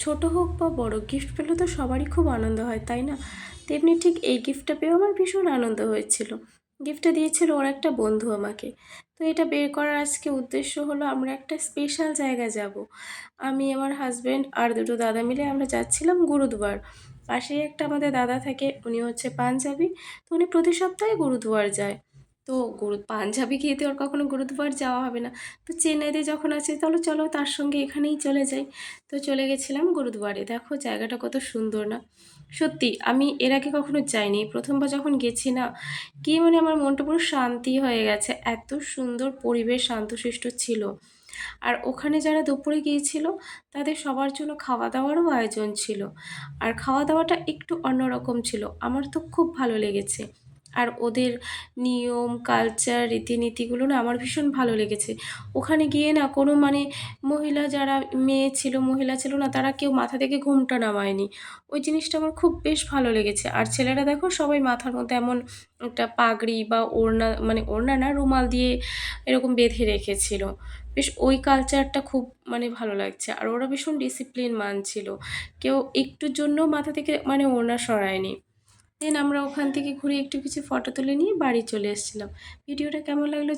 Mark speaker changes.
Speaker 1: ছোট হোক বা বড়, গিফট পেলে তো সবারই খুব আনন্দ হয়, তাই না? তেমনি ঠিক এই গিফটটা পেয়েও আমার ভীষণ আনন্দ হয়েছিল। গিফটটা দিয়েছিল ওর একটা বন্ধু আমাকে। তো এটা বের করার আজকে উদ্দেশ্য হলো আমরা একটা স্পেশাল জায়গায় যাব। আমি, আমার হাসব্যান্ড আর দুটো দাদা মিলে আমরা যাচ্ছিলাম গুরুদুয়ার। পাশেই একটা আমাদের দাদা থাকে, উনি হচ্ছে পাঞ্জাবি। তো উনি প্রতি সপ্তাহে গুরুদুয়ার যায়। তো পাঞ্জাবি গিয়ে তো আর কখনো গুরুদুয়ার যাওয়া হবে না। তো চেন্নাইতে যখন আছে তাহলে চলো তার সঙ্গে এখানেই চলে যাই। তো চলে গেছিলাম গুরুদুয়ারে। দেখো জায়গাটা কত সুন্দর না? সত্যি আমি এর আগে কখনো যাইনি। প্রথমবার যখন গেছি না, গিয়ে মানে আমার মনটা পুরো শান্তি হয়ে গেছে। এত সুন্দর পরিবেশ, শান্তশিষ্ট ছিল। আর ওখানে যারা দুপুরে গিয়েছিল তাদের সবার জন্য খাওয়া দাওয়ারও আয়োজন ছিল। আর খাওয়া দাওয়াটা একটু অন্যরকম ছিল, আমার তো খুব ভালো লেগেছে। আর ওদের নিয়ম কালচার রীতিনীতিগুলো না আমার ভীষণ ভালো লেগেছে। ওখানে গিয়ে না কোনো মানে মহিলা যারা মেয়ে ছিল মহিলা ছিল না, তারা কেউ মাথা থেকে ঘোমটা নামায়নি। ওই জিনিসটা আমার খুব বেশ ভালো লেগেছে। আর ছেলেরা দেখো সবাই মাথার মধ্যে এমন একটা পাগড়ি বা ওড়না, মানে ওড়না না, রুমাল দিয়ে এরকম বেঁধে রেখেছিল। বেশ ওই কালচারটা খুব মানে ভালো লাগছে। আর ওরা ভীষণ ডিসিপ্লিন মানছিল। কেউ একটুর জন্য মাথা থেকে মানে ওড়না সরায়নি। দেন আমরা ওখান থেকে ঘুরে একটু কিছু ফটো তুলে নিয়ে বাড়ি চলে এসেছিলাম। ভিডিওটা কেমন লাগলো